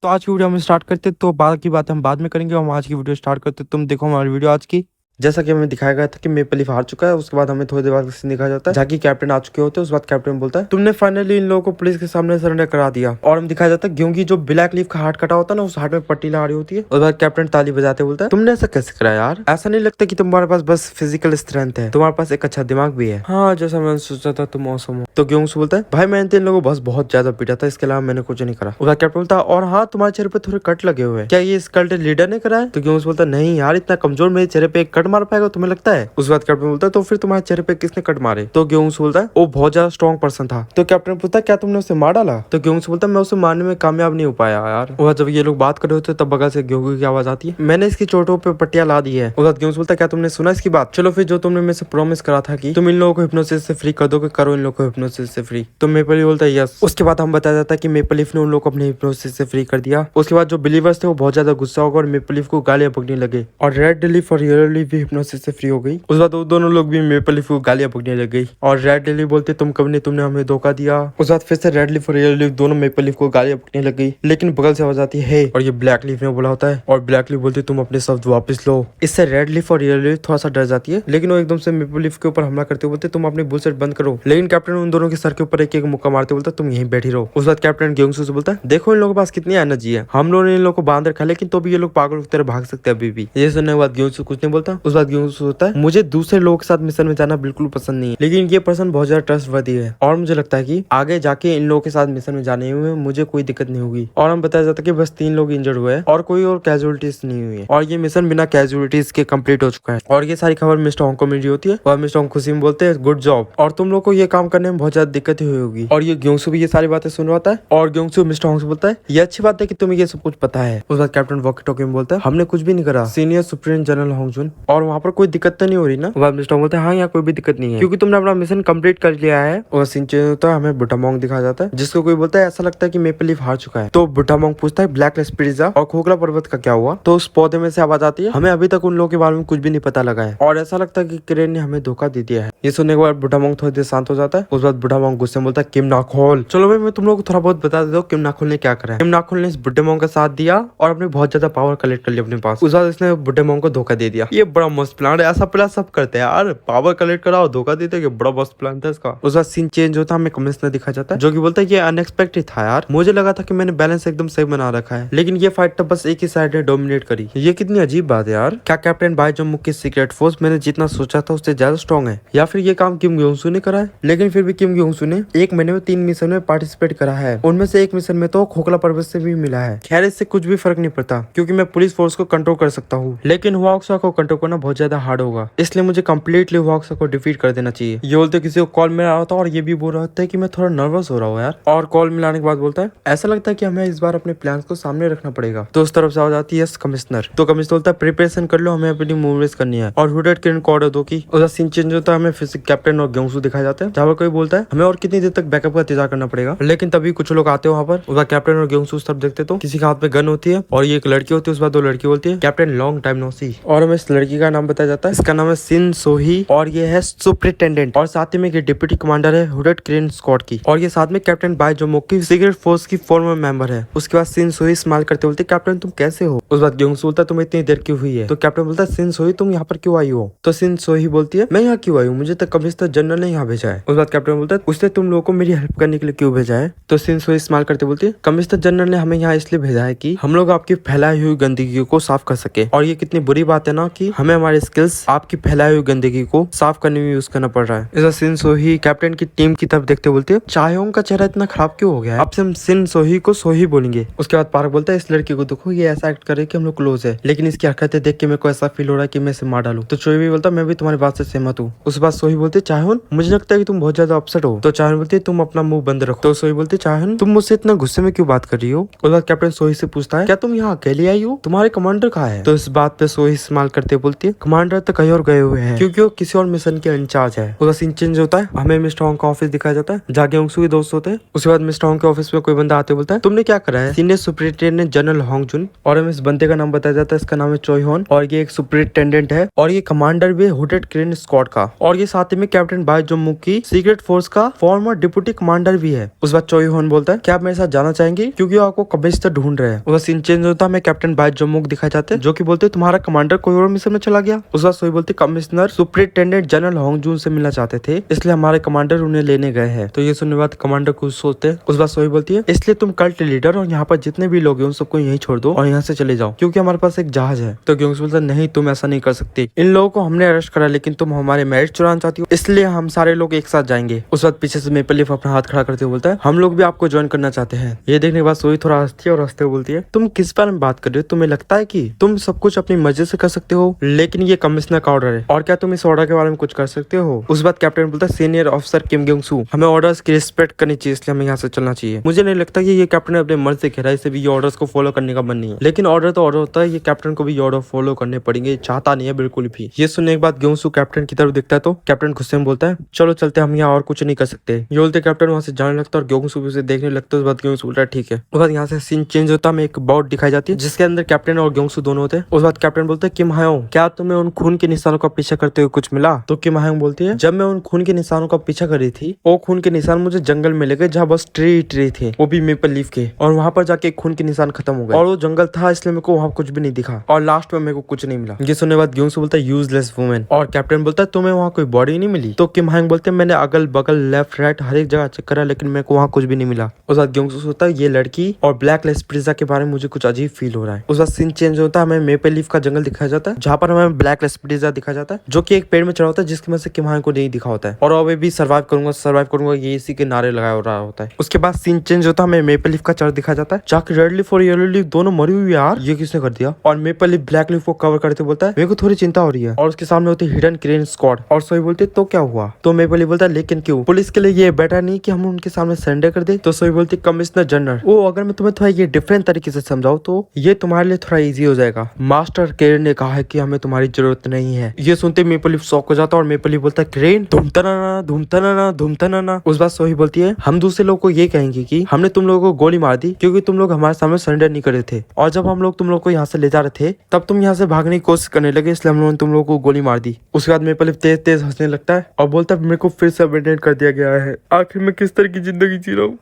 तो आज की वीडियो हम स्टार्ट करते तो बाकी बातें हम बाद में करेंगे। हम आज की वीडियो स्टार्ट करते तुम देखो हमारी वीडियो आज की। जैसा कि हमें दिखाया गया था कि मेपल लीफ हार चुका है, उसके बाद हमें थोड़ी देर बाद सीन दिखाया जाता है जहाँ की कैप्टन आ चुके होते हैं। उस बाद कैप्टन बोलता है तुमने फाइनली इन लोगों को पुलिस के सामने सरेंडर करा दिया। और हम दिखाया जाता है क्योंकि जो ब्लैक लीफ का हार्ट कटा होता है ना, उस हार्ट में पट्टी लगा रही होती है। उसके बाद कैप्टन ताली बजाते बोलता है तुमने ऐसा कैसे करा यार, ऐसा नहीं लगता कि तुम्हारे पास बस फिजिकल स्ट्रेंथ है, तुम्हारे पास एक अच्छा दिमाग भी है। हाँ जैसा मैंने सोचा था तुम मौसम हो। तो ग्योंगसू बोलता है भाई मैंने तो इन लोगों को बस बहुत ज्यादा पीटा था, इसके अलावा मैंने कुछ नहीं करा। उसका कैप्टन बोलता है और हाँ तुम्हारे चेहरे पे थोड़े कट लगे हुए हैं, क्या ये इस कल्ट लीडर ने करा है? तो ग्योंगसू बोलता है नहीं यार, इतना कमजोर मेरे चेहरे पे एक कट मार पाएगा तुम्हें लगता है? उस बात कैप्टन बोलता है तो फिर तुम्हारे चेहरे पे किसने कट मारे? तो ग्योंगसू बोलता है वो बहुत ज्यादा स्ट्रॉन्ग पर्सन था। तो कैप्टन पूछता है क्या तुमने उसे मार डाला? तो ग्योंगसू बोलता है मैं उसे मारने में कामयाब नहीं हो पाया यार। और जब ये लोग बात कर रहे होते तब बगल से ग्योंगू की आवाज आती है मैंने इसकी चोटों पे पट्टियां ला दी है। उसके बाद ग्योंगसू बोलता है क्या तुमने सुना इसकी बात? चलो फिर जो तुमने मेरे से प्रॉमिस करा था कि तुम इन लोगों को हिप्नोसिस से फ्री कर दोगे, करो इन लोगों को हिप्नोसिस से फ्री। तो मेपल लीफ बोलता है यस। उसके बाद हम बताया जाता है कि मेपल लीफ ने उन लोगों को अपने हिप्नोसिस से फ्री कर दिया। उसके बाद जो बिलीवर्स थे वो बहुत ज्यादा गुस्सा होगा और मेपल लीफ को गालियां बकने लगे और रेड लीफ और येलो लीफ भी हिप्नोसिस से फ्री हो गई। उसके बाद वो दोनों लोग भी मेपल लीफ को गालियां बकने लग गई और रेड लीफ बोलते तुम कब नहीं, तुमने हमें धोखा दिया। उसके बाद फिर से रेड लीफ और येलो लीफ दोनों मेपल लीफ को गालियां बकने लग गई, लेकिन बगल से आवाज आती है और ये ब्लैक लीफ ने बोला होता है और ब्लैक लीफ बोलती तुम अपने शब्द वापस लो। इससे रेड लीफ और येलो लीफ थोड़ा सा डर जाती है, लेकिन वो एकदम से मेपल लीफ के ऊपर हमला करते बोलते तुम अपनी बुलसेट बंद करो। लेकिन कैप्टन उन दोनों के सर के ऊपर एक एक मुक्का मारते बोलता तुम यहीं बैठी रहो। उस बाद कैप्टन ग्योंगसू से बोलता है देखो इन लोगों के पास कितनी एनर्जी है, हम लोगों ने इन लोगों को बांध रखा लेकिन तो भी ये लोग पागल की तरह भाग सकते हैं अभी भी। ये सुनने के बाद ग्योंगसू कुछ नहीं बोलता। उस बाद ग्योंगसू होता है मुझे दूसरे लोगों के साथ मिशन में जाना बिल्कुल पसंद नहीं है, लेकिन ये पर्सन बहुत ज्यादा ट्रस्टवर्दी है और मुझे लगता है कि आगे जाके इन लोगों के साथ मिशन में जाने में मुझे कोई दिक्कत नहीं होगी। और हम बताया जाता है कि बस 3 लोग इंजर्ड हुए हैं और कोई और कैजुअलिटीज नहीं हुई है और ये मिशन बिना कैजुअलिटीज के कंप्लीट हो चुका है। और ये सारी खबर मिस्टर होंग को मिल रही होती है और मिस्टर होंग खुशी में बोलते हैं गुड जॉब और तुम लोग को ये काम करने में बहुत ज्यादा दिक्कत हुई होगी। और ये ग्योंगसू भी ये सारी बातें सुनवाता है और ग्योंगसू मिस्टर होंग से बोलता है ये अच्छी बात है कि तुम्हें ये सब कुछ पता है। उस बाद कैप्टन वॉकी टॉकी में बोलता है हमने कुछ भी नहीं करा, सीनियर सुप्रीम जनरल होंगजुन, और वहाँ पर कोई दिक्कत तो नहीं हो रही ना? मिस्टर होंग बोलते हैं हाँ यहाँ कोई भी दिक्कत नहीं है क्योंकि तुमने अपना मिशन कंप्लीट कर लिया है। और सीन चेंज होता है, हमें बुटामोंग दिखाया जाता है जिसको कोई बोलता है ऐसा लगता है कि मेपल लीफ हार चुका है। तो बुटामोंग पूछता है ब्लैक लेस्पिरिजा और खोखला पर्वत का क्या हुआ? तो उस पौधे में से आवाज आती है हमें अभी तक उन लोगों के बारे में कुछ भी नहीं पता लगा है और ऐसा लगता है कि क्रेन ने हमें धोखा दे दिया है। ये सुनने के बाद बुटामोंग थोड़ी देर शांत हो जाता है। उस बाद बुटामोंग गुस्से में बोलता है किम नाखोल। चलो भाई मैं तुम लोग को थोड़ा बहुत बता देता हूँ किम नाखोल ने क्या करा है। किम नाखोल ने इस बुड्ढे मोंग का साथ दिया और अपने बहुत ज्यादा पावर कलेक्ट कर लिया अपने पास। उस बाद इसने बुड्ढे मोंग को धोखा दे दिया। ये बड़ा मस्त प्लान है, ऐसा प्लान सब करते हैं यार, पावर कलेक्ट करा और धोखा देते हैं, बड़ा मस्त प्लान था इसका। उस बाद सीन चेंज होता है, हमें कमिश्नर दिखा जाता है जो कि बोलता है ये अनएक्सपेक्टेड था यार, मुझे लगा था कि मैंने बैलेंस एकदम सही बना रखा है लेकिन ये फाइट तो बस एक ही साइड ने डोमिनेट करी। ये कितनी अजीब बात है यार, क्या कैप्टन बाइजोमुक की सीक्रेट फोर्स मैंने जितना सोचा था उससे ज्यादा स्ट्रॉन्ग है या फिर ये काम किम ग्योंगसू ने करा है? लेकिन फिर भी किम ग्योंगसू ने 1 महीने में 3 मिशन में पार्टिसिपेट करा है, उनमें से एक मिशन में तो खोखला पर्वत से भी मिला है। खैर इससे कुछ भी फर्क नहीं पड़ता क्योंकि मैं पुलिस फोर्स को कंट्रोल कर सकता हूँ, लेकिन हुआक्सा को कंट्रोल करना बहुत ज्यादा हार्ड होगा, इसलिए मुझे कम्प्लीटली हुआक्सा को डिफीट कर देना चाहिए। ये बोलते किसी को कॉल मिला रहा था और ये भी बोल रहा था कि मैं थोड़ा नर्वस हो रहा हूँ यार। और कॉल मिलाने के बाद बोलता है ऐसा लगता है कि हमें इस बार अपने प्लान को सामने रखना पड़ेगा। तो उस तरफ से आ जाती है कमिश्नर। तो कमिश्नर बोलता है प्रिपरेशन कर लो, हमें अपनी मूवमेंट्स करनी है और हुडेड किरण को ऑर्डर दो की। उसका सीन चेंज होता है, हमें फिर से कैप्टन और ग्योंगसू दिखाए जाते हैं जहाँ पर कोई बोलता है हमें और कितनी देर तक बैकअप का इंतजार करना पड़ेगा। लेकिन तभी कुछ लोग आते हैं वहाँ पर। उसका कैप्टन और ग्योंगसू उस तरफ देखते तो किसी के हाथ में गन होती है और ये एक लड़की होती है। उस बाद 2 लड़की बोलती है कैप्टन लॉन्ग टाइम नो सी, और हमें इस लड़की का नाम बताया जाता है, इसका नाम है सिन सोही और ये है सुपरिटेंडेंट और साथ ही में ये डिप्टी कमांडर है हुडेड किरण स्क्वाड की और ये साथ में कैप्टन बाइजोमुक की सीक्रेट फोर्स की फॉर्मर मेंबर है। उसके बाद सिन सोही स्माइल करते बोलते कैप्टन तुम कैसे हो? उस बाद ग्योंगसू बोलता है तुम्हें इतनी देर क्यों हुई है? तो कैप्टन बोलता है सिन सोही तुम यहाँ पर क्यों आई हो? तो सिन सोही बोलती है मैं यहाँ क्यों आई हूँ, मुझे तो कमिश्नर जनरल ने यहाँ भेजा है। उस बाद कैप्टन बोलता है उसने तुम लोगों को मेरी हेल्प करने के लिए क्यों भेजा है? तो सिन सोही स्माइल करते बोलती है कमिश्नर जनरल ने हमें यहाँ इसलिए भेजा है कि हम लोग आपकी फैलाई हुई गंदगी को साफ कर सके। और ये कितनी बुरी बात है ना कि हमें हमारे स्किल्स आपकी फैलाई हुई गंदगी को साफ करने में यूज करना पड़ रहा है। ऐसा सिन सोही कैप्टन की टीम की तरफ देखते बोलते है चायोंग का चेहरा इतना खराब क्यों हो गया है, अब से हम सिन सोही को सोही बोलेंगे। उसके बाद पार्क बोलता है इस लड़की को देखो ये ऐसा एक्ट करे कि हम लोग क्लोज है, लेकिन इसकी हरकतें देख के मेरे को ऐसा फील हो रहा है कि मैं इसे मार डालूं। तो चोई भी बोलता मैं भी तुम्हारी बात से सहमत हूँ। उस बात सोही बोलते चायोन मुझे लगता है कि तुम बहुत ज्यादा अपसेट हो। तो चायोन बोलती तुम अपना मुंह बंद रखो। तो सोही बोलते चायोन तुम मुझसे इतना गुस्से में क्यों बात कर रही हो? उसके बाद कैप्टन सोही से पूछता है क्या तुम यहाँ अकेले आई हो, तुम्हारे कमांडर कहाँ है? तो इस बात पे सोही इस्तेमाल करते बोलते बोलती है कमांडर तो कहीं और गए हुए हैं क्योंकि वो किसी और मिशन के इंचार्ज है। उसका सीन चेंज होता है, हमें मिस्टर होंग का ऑफिस दिखाया जाता है जहाँ ग्योंगसू के दोस्त होते हैं। उसके बाद मिस्टर होंग के ऑफिस में कोई बंदा आते बोलता है तुमने क्या करा है? सीनियर सुपरिटेंडेंट जनरल होंगजुन, और हमें इस बंदे का नाम बताया जाता है, इसका नाम है चोई होन और ये एक सुपरिटेंडेंट है और ये कमांडर भी हुडेड क्रेन स्क्वाड का, और ये साथ ही में कैप्टन बाई जोमू की सीक्रेट फोर्स का फॉर्मर डिप्टी कमांडर भी है। उस बाद चोई होन बोलता है क्या आप मेरे साथ जाना चाहेंगे क्योंकि आपको कभी से ढूंढ रहे हैं। उसका सीन चेंज होता है, हमें कैप्टन बाई जोमू दिखाए जाते हैं जो कि बोलते तुम्हारा कमांडर कोई और मिशन में चला गया। उस बाद सोई बोलते कमिश्नर सुपरिटेंडेंट जनरल होंगजुन से मिलना चाहते थे इसलिए हमारे कमांडर उन्हें लेने गए हैं। तो ये सुनने के बाद कमांडर कुछ सोचते हैं। उस बाद सोई बोलती है इसलिए तुम कल्ट लीडर और यहाँ पर जितने भी लोग हैं उन सबको यहीं छोड़ दो और यहाँ से चले जाओ क्योंकि हमारे पास एक जहाज है। तो ग्योंग्सू बोलता नहीं तुम ऐसा नहीं कर सकते, इन लोगों को हमने अरेस्ट करा लेकिन तुम हमारे मैरिज चुराना चाहती हो इसलिए हम सारे लोग एक साथ जाएंगे। उस बाद पीछे से मेपल लीफ अपना हाथ खड़ा करते हुए बोलता है हम लोग भी आपको ज्वाइन करना चाहते हैं। ये देखने के बाद सोई थोड़ा हंसती है और हंसते हुए बोलती है तुम किस बारे में बात कर रहे हो? तुम्हें लगता है कि तुम सब कुछ अपनी मर्जी से कर सकते हो लेकिन ये कमिश्नर का ऑर्डर है और क्या तुम इस ऑर्डर के बारे में कुछ कर सकते हो? उस बाद कैप्टन बोलता है सीनियर ऑफिसर किम ग्योंगसू हमें ऑर्डर्स की रिस्पेक्ट करनी चाहिए इसलिए हमें यहाँ से चलना चाहिए। मुझे नहीं लगता कि ये कैप्टन अपने मर्ज से कह रहा है, इसे भी ये ऑर्डर्स को फॉलो करने का मन नहीं है, लेकिन ऑर्डर तो ऑर्डर होता है, ये कैप्टन को भी ये ऑर्डर फॉलो करने पड़ेंगे, चाहता नहीं है बिल्कुल भी। ये सुनने के बाद ग्योंगसू कैप्टन की तरफ दिखता है तो कैप्टन गुस्से में बोलता है चलो चलते, हम यहाँ और कुछ नहीं कर सकते। ये बोलते कैप्टन वहाँ से जाने लगता है और ग्योंगसू भी उसे देखने लगता है। उस बाद ग्योंगसू बोलता है ठीक है। उस बाद यहाँ से सीन चेंज होता है, हमें एक बोट दिखाई जाती है जिसके अंदर कैप्टन और ग्योंगसू दोनों होते हैं। उस बाद कैप्टन बोलते हैं किम हायोंग क्या तुम्हें उन खून के निशानों का पीछा करते हुए कुछ मिला? तो किम हायोंग बोलती है जब मैं उन खून के निशानों का पीछा कर रही थी वो खून के निशान मुझे जंगल में ले गए जहाँ बस ट्री थे, वो भी मेपल लीफ के, और वहाँ पर जाके खून के निशान खत्म हो गए और वो जंगल था इसलिए मेरे को वहाँ कुछ भी नहीं दिखा और लास्ट में मेरे को कुछ नहीं मिला। ये सुनने के बाद ग्योंगसू बोलता है यूजलेस वुमेन, और कैप्टन बोलता है तुम्हें वहाँ कोई बॉडी नहीं मिली? तो किम हायोंग बोलते हैं मैंने अगल बगल लेफ्ट राइट हर एक जगह चेक करा लेकिन मेरे को वहाँ कुछ भी नहीं मिला। उस बाद ग्योंगसू सोचता है ये लड़की और ब्लैक लेस्प्रिजा के बारे में मुझे कुछ अजीब फील हो रहा है। उस बाद सीन चेंज होता है, हमें मेपल लीफ का जंगल दिखाया जाता है जहाँ पर हमें ब्लैक लेस्प्रिजा दिखाया जाता है जो कि एक पेड़ में चढ़ा होता है जिसकी वजह से किम हायोंग को नहीं दिखा होता है और अभी भी सर्वाइव करूंगा ये इसी के नारे लगाया हो रहा होता है। उसके बाद सीन चेंज होता है, हमें मेपल लीफ का चढ़ दिखाया जाता है जहाँ रेड लीफ और येलो लीफ दोनों मरी हुई यार, ये किसने कर दिया? और मेपल लीफ ब्लैक लीफ को कवर करते बोलता है मेरे को थोड़ी चिंता हो रही है, और उसके सामने होती है हिडन क्रेन स्क्वाड और सोई बोलते तो क्या हुआ? तो मेपल लीफ बोलता है लेकिन क्यों? पुलिस के लिए ये बेटर नहीं कि हम उनके सामने सरेंडर कर दे? तो सोई बोलती कमिश्नर जनरल वो अगर मैं तुम्हें थोड़ा ये डिफरेंट तरीके से समझाऊं तो ये तुम्हारे लिए थोड़ा इजी हो जाएगा। मास्टर क्रेन ने कहा है कि हमें तुम्हारी जरूरत नहीं है। ये सुनते मेपल लीफ शॉक हो जाता है और मेपल लीफ बोलता है क्रेन धूमतना। उस बात सोई बोलती है हम दूसरे लोग को ये कहेंगे कि हमने तुम लोगों को गोली मार दी क्योंकि तुम लोग हमारे सामने सरेंडर नहीं कर रहे थे, और जब हम लोग तुम लोग को यहाँ से ले जा रहे थे तब तुम यहाँ से भागने की कोशिश करने लगे इसलिए हम लोगों ने तुम लोगों को गोली मार दी। उसके बाद मेपल लीफ तेज तेज हंसने लगता है और बोलता है मेरे को फिर से अबेंडन कर दिया गया है, आखिर मैं किस तरह की जिंदगी जी रहा हूँ।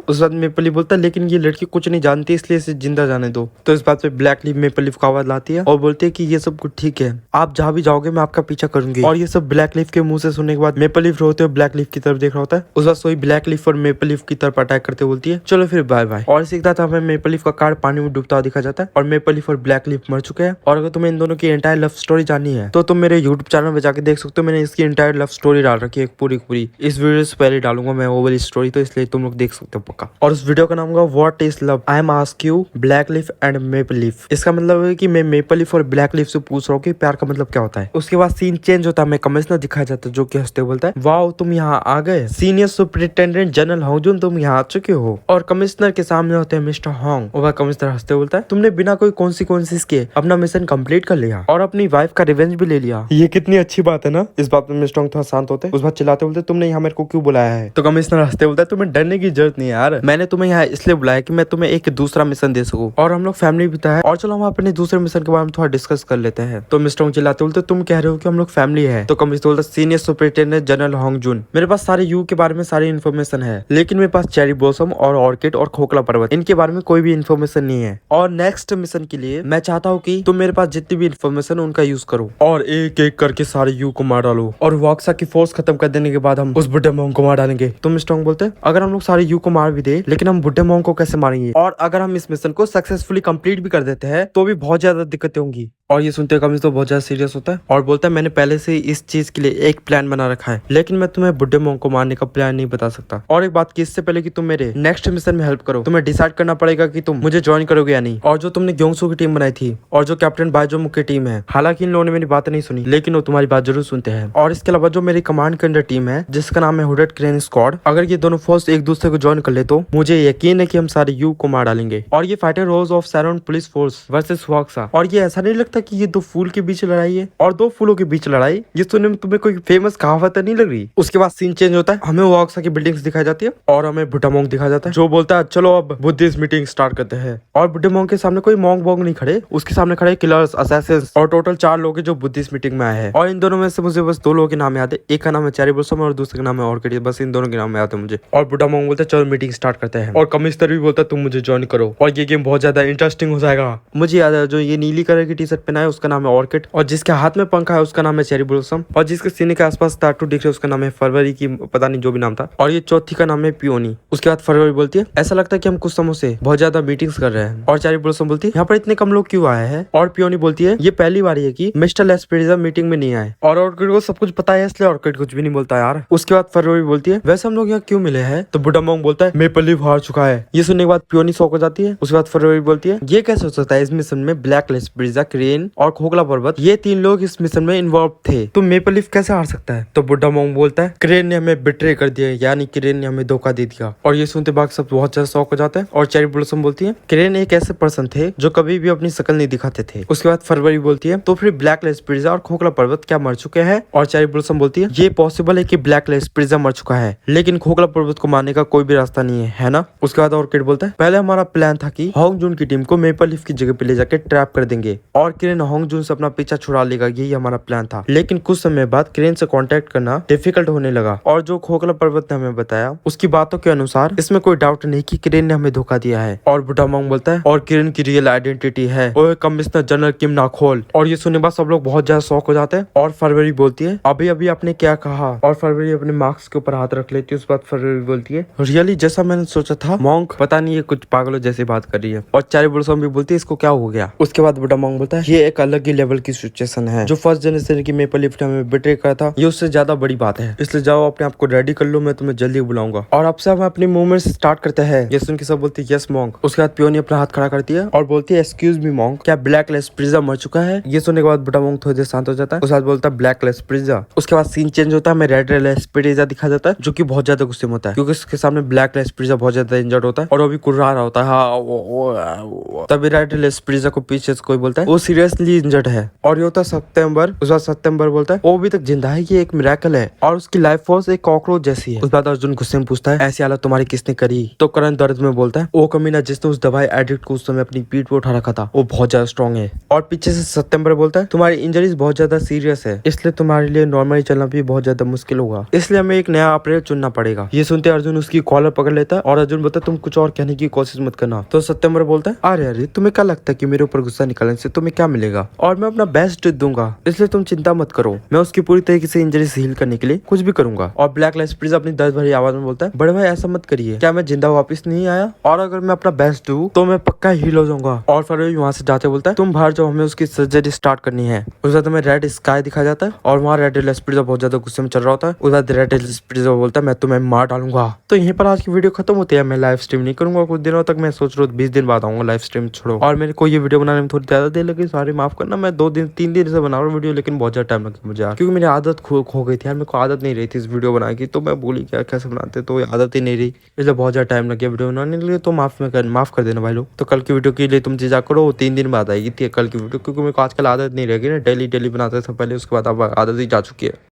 उस बाद मेपल लीफ बोलता है लेकिन ये लड़की कुछ नहीं जानती इसलिए इसे जिंदा जाने दो। तो इस बात पे ब्लैक लीफ मेपल लीफ को आवाज लाती है और बोलती है कि ये सब कुछ ठीक है, आप जहाँ भी जाओगे मैं आपका पीछा करूंगी। और ये सब ब्लैक लीफ के मुंह से सुनने के बाद मेपल लीफ रोते हुए ब्लैक लीफ की तरफ देख रहा होता है। उस बाद सोई ब्लैक लीफ और मेपल लीफ की तरफ अटैक करते बोलती है चलो फिर बाय बाय। और सीखता था हमें मेपल लीफ का कार पानी में डूबता हुआ दिखा जाता है और मेपल लीफ और ब्लैक लीफ मर चुके हैं। और अगर तुम्हें इन दोनों की एंटायर लव स्टोरी जाननी है तो तुम मेरे यूट्यूब चैनल पे जाके देख सकते हो, मैंने इसकी एंटायर लव स्टोरी डाल रखी है पूरी इस वीडियो से पहले डालूंगा मैं वो वाली स्टोरी, तो इसलिए तुम लोग देख सकते हो पक्का। और उस वीडियो का नाम होगा what is love I am ask you black leaf and maple leaf. इसका मतलब है कि मैं मेपल लीफ और ब्लैक लीफ से पूछ रहा हूँ कि प्यार का मतलब क्या होता है। उसके बाद सीन चेंज होता है, मैं कमिश्नर दिखाया जाता है जो कि हंसते बोलता है वाओ तुम यहाँ आ गए, सीनियर सुपरिटेंडेंट जनरल होंगजुन तुम यहाँ आ चुके हो। और कमिश्नर के सामने होते हैं मिस्टर होंग, और कमिश्नर हंसते बोलता है तुमने बिना कोई कॉन्सिक्वेंसेस के अपना मिशन कंप्लीट कर लिया और अपनी वाइफ का रिवेंज भी ले लिया, ये कितनी अच्छी बात है ना। इस बात में मिस्टर होंग थोड़ा शांत होते हैं। उस बात चिल्लाते बोलते तुमने यहाँ मेरे को क्यों बुलाया है? तो कमिश्नर हंसते बोलता है तुम्हें डरने की जरूरत नहीं है यार, मैंने तुम्हें यहाँ इसलिए बुलाया कि मैं तुम्हें एक दूसरा मिशन दे सकूं और हम लोग फैमिली भी है, और चलो हम अपने दूसरे मिशन के बारे में थोड़ा डिस्कस कर लेते हैं। तो मिस्टर होंग चिल्लाते बोलते तुम कह रहे हो कि हम लोग फैमिली है? तो कमिश्नर बोलता सीनियर सुपरिटेंडेंट जनरल होंगजुन मेरे पास सारे यू के बारे में सारी इन्फॉर्मेशन है लेकिन मेरे पास चेरी ब्लॉसम और ऑर्किड और खोखला पर्वत इनके बारे में कोई भी इन्फॉर्मेशन नहीं है, और नेक्स्ट मिशन के लिए मैं चाहता हूँ कि तुम मेरे पास जितनी भी इन्फॉर्मेशन उनका यूज करो और एक एक करके सारे यू को मार डालो, और वॉक्सा की फोर्स खत्म कर देने के बाद हम उस बुड्ढे मोंग को मार डालेंगे। तो मिस्टर होंग बोलते हैं अगर हम लोग सारे यू को मार भी दे लेकिन हम बुड्ढे मोंग को कैसे मारेंगे, और अगर हम इस मिशन को सक्सेसफुली कंप्लीट भी कर देते हैं तो भी बहुत ज्यादा दिक्कतें होंगी। और ये सुनते कमिश्नर तो बहुत ज्यादा सीरियस होता है और बोलता है मैंने पहले से इस चीज के लिए एक प्लान बना रखा है लेकिन मैं तुम्हें बुड्ढे मोंग को मारने का प्लान नहीं बता सकता। और एक बात की इससे पहले कि तुम मेरे नेक्स्ट मिशन में हेल्प करो तुम्हें डिसाइड करना पड़ेगा कि तुम मुझे ज्वाइन करोगे या नहीं। और जो तुमने ग्योंगसू की टीम बनाई थी और जो कैप्टन बाई जोमू की टीम है, हालांकि इन लोगों ने मेरी बात नहीं सुनी लेकिन वो तुम्हारी बात जरूर सुनते हैं। और इसके अलावा जो मेरी कमांड के अंडर टीम है जिसका नाम है हुडेड क्रेन स्क्वाड, अगर ये दोनों फोर्स एक दूसरे को ज्वाइन कर ले तो मुझे यकीन है कि हम सारे यू को मार डालेंगे। और ये fighter Rose of Sharon police force versus वॉक्सा, और और ये ऐसा नहीं लगता कि ये दो फूल के बीच लड़ाई है और दो फूलों के बीच लड़ाई, ये सुनने में तुम्हें कोई फेमस कहावत नहीं लग रही। उसके बाद सीन चेंज होता है, हमें वो अक्सा की बिल्डिंग्स दिखाई जाती है और हमें बुड्ढा मोंग दिखाया जाता है जो बोलता है चलो अब बुद्धिस्ट मीटिंग स्टार्ट करते हैं। और बुड्ढे मोंग के सामने कोई मोंग वोंग नहीं खड़े, उसके सामने खड़े किलर्स, असैसिन्स और टोटल 4 लोग हैं जो बुद्धिस्ट मीटिंग में आए हैं। और इन दोनों में से मुझे बस 2 लोगों के नाम याद है, एक का नाम है चेरी ब्लॉसम और दूसरे का नाम है ऑर्किड। बस इन दोनों के नाम याद है मुझे। और बुड्ढा मोंग बोलता है चलो मीटिंग स्टार्ट करते हैं और कमिश्नर भी बोलता है तुम मुझे ज्वाइन करो और ये गेम बहुत ज्यादा इंटरेस्टिंग हो जाएगा। मुझे याद है जो ये नीली कलर की टी शर्ट पहना है उसका नाम है ऑर्किड और जिसके हाथ में पंखा है उसका नाम है चेरी ब्लॉसम और जिसके सीने के आसपास टैटू दिख रहे उसका नाम है फरवरी की, पता नहीं जो भी नाम था। और ये चौथी का नाम है पियोनी। उसके बाद फरवरी बोलती है ऐसा लगता है कि हम कुछ समय से बहुत ज्यादा मीटिंग्स कर रहे हैं। और चेरी ब्लॉसम बोलती है यहाँ पर इतने कम लोग क्यों आए हैं। और पियोनी बोलती है ये पहली बार है कि मिस्टर लेस्पेरिजा मीटिंग में नहीं आए। और ऑर्किड को सब कुछ पता है इसलिए ऑर्किड कुछ भी नहीं बोलता यार। उसके बाद फरवरी बोलती है वैसे हम लोग यहाँ क्यों मिले हैं। तो बुड्ढा मोंग बोलता है मेपल लीफ हार चुका है। ये सुनने के बाद पियोनी शॉक हो जाती है। उसके बाद फरवरी बोलती है ये कैसे हो सकता है, इस मिशन में ब्लैक लेस्पेरिजा, क्रेन और खोखला पर्वत ये 3 लोग इस मिशन में इन्वॉल्व थे, तो मेपल लीफ कैसे हार सकता है। तो बुड्ढा मोंग बोलता है क्रेन ने हमें बिट्रे कर दिया, यानी क्रेन ने हमें धोखा दे दिया। और ये सुनते बाद सब बहुत ज्यादा शॉक हो जाते हैं। और चेरी ब्लॉसम बोलती है क्रेन एक ऐसे पर्सन थे जो कभी भी अपनी शकल नहीं दिखाते थे। उसके बाद फरवरी बोलती है तो फिर ब्लैक लेस्पेरिजा और खोखला पर्वत क्या मर चुके हैं। और चेरी ब्लॉसम बोलती है ये पॉसिबल है कि ब्लैक लेस्पेरिजा मर चुका है लेकिन खोखला पर्वत को मारने का कोई भी रास्ता नहीं है ना। उसके बाद ऑर्किड बोलता है पहले हमारा प्लान था कि होंग जून की टीम को मेपल लीफ की जगह पे ले जाके ट्रैप कर देंगे और क्रेन होंग जून से अपना पीछा छुड़ा लेगा, यही हमारा प्लान था। लेकिन कुछ समय बाद क्रेन से कांटेक्ट करना डिफिकल्ट होने लगा और जो खोखला पर्वत ने हमें बताया उसकी बातों के अनुसार इसमें कोई डाउट नहीं कि क्रेन ने हमें धोखा दिया है। और बुड्ढा मोंग बोलता है और क्रेन की रियल आइडेंटिटी है वो कमिश्नर जनरल किम नाखोल। और ये सुनने बाद सब लोग बहुत ज्यादा शॉक हो जाते हैं। और फरवरी बोलती है अभी अभी आपने क्या कहा। और फरवरी अपने मार्क्स के ऊपर हाथ रख लेती है। उस बाद फरवरी बोलती है रियली जैसा मैंने सोचा था मोंग, पता नहीं ये कुछ पागलों जैसी बात कर रही है। और चेरी ब्लॉसम भी बोलती है इसको क्या हो गया। उसके बाद बुड्ढा मोंग बोलता है ये एक अलग ही लेवल की सिचुएशन है, जो फर्स्ट जनरेशन की मेपल लीफ ने हमें बिट्रे करा था ये उससे ज्यादा बड़ी बात है, इसलिए जाओ अपने आप को रेडी कर लो, मैं तुम्हें जल्दी बुलाऊंगा। और अब से हम अपनी मूवमेंट स्टार्ट करते हैं। ये सुन के सब बोलती है यस मोंग। उसके बाद पियोनी अपना हाथ खड़ा करती है और बोलती है एक्सक्यूज मी मोंग, क्या ब्लैक लेस्पेरिजा मर चुका है। ये सुनने के बाद बुड्ढा मोंग थोड़ी देर शांत हो जाता है। उसके बाद बोलता है ब्लैक लेस्पेरिजा। उसके बाद सीन चेंज होता है, हमें रेड लेस्पेरिजा दिखा जाता है जो की बहुत ज्यादा गुस्से में होता है क्योंकि उसके सामने ब्लैक लेस्पेरिजा बहुत ज्यादा इंजर्ड होता है और वो भी कुर्रा रहा होता है। तभी रेड लेस्पेरिजा को पीछे से कोई बोलता है वो सीरियसली इंजर्ड है। और ये होता है सप्टेम्बर। उस बाद सप्टेम्बर बोलता है वो अभी तक जिंदा है, ये एक मिरेकल है और उसकी लाइफ फोर्स एक कॉकरोच जैसी है। उस बाद अर्जुन गुस्से में पूछता है ऐसी हालत तुम्हारी किसने करी। तो करण दर्द में बोलता है वो कमीना जिसने उस दवाई एडिक्ट को उस समय अपनी पीठ पे उठा रखा था वो बहुत ज्यादा स्ट्रॉन्ग है। और पीछे से सप्टेम्बर बोलता है तुम्हारी इंजरीज बहुत ज्यादा सीरियस है, इसलिए तुम्हारे लिए नॉर्मली चलना भी बहुत ज्यादा मुश्किल होगा, इसलिए हमें एक नया ऑपरेटर चुनना पड़ेगा। ये सुनते अर्जुन उसकी कॉलर पकड़ लेता है और अर्जुन बोलता है तुम कुछ और कहने की कोशिश मत करना। तो सप्टेम्बर बोलता है अरे अरे तुम्हें क्या लगता है कि मेरे ऊपर गुस्सा निकालने से तुम्हें क्या मिलेगा, और मैं अपना बेस्ट दूंगा, इसलिए तुम चिंता मत करो, मैं उसकी पूरी तरीके से इंजरी हील करने के लिए कुछ भी करूंगा। और ब्लैक लेस्पेरिजा अपनी दर्द भरी आवाज में बोलता है बड़े भाई ऐसा मत करिए, क्या मैं जिंदा वापस नहीं आया, और अगर मैं अपना बेस्ट दूं तो मैं पक्का हील हो जाऊंगा। और फरवरी वहां से जाते बोलता है तुम बाहर जाओ, हमें उसकी सर्जरी स्टार्ट करनी है। उस बाद हमें रेड स्काई दिखाया जाता है और वहाँ रेड लेस्पेरिजा बहुत ज्यादा गुस्से में चल रहा होता है। उस बाद रेड लेस्पेरिजा बोलता है मैं तुम्हें मार डालूंगा। तो यहीं पर आज की वीडियो खत्म होती है। मैं लाइव स्ट्रीम नहीं करूंगा कुछ दिनों तक, मैं सोच रहा हूँ 20 दिन बाद आऊंगा लाइव स्ट्रीम छोड़ो। और मेरे को ये वीडियो बनाने में थोड़ी ज्यादा देर लगी, सॉरी माफ करना। मैं 2-3 दिन से बना रहा हूँ वीडियो, लेकिन बहुत ज्यादा टाइम लगा मुझे क्योंकि मेरी आदत खो गई थी यार। मेरे को आदत नहीं रही थी इस वीडियो बनाने की, तो मैं बोली क्या कैसे बनाते, तो आदत ही नहीं रही, इसलिए बहुत ज्यादा टाइम लग गया वीडियो बनाने के लिए। तो माफ कर देना भाई लोग। तो कल की वीडियो के लिए तुम चीजा करो, 3 दिन बाद आएगी थी कल की वीडियो, क्योंकि मेरे को आजकल आदत नहीं रहेगी ना डेली बनाते था पहले, उसके बाद अब आदत ही जा चुकी है।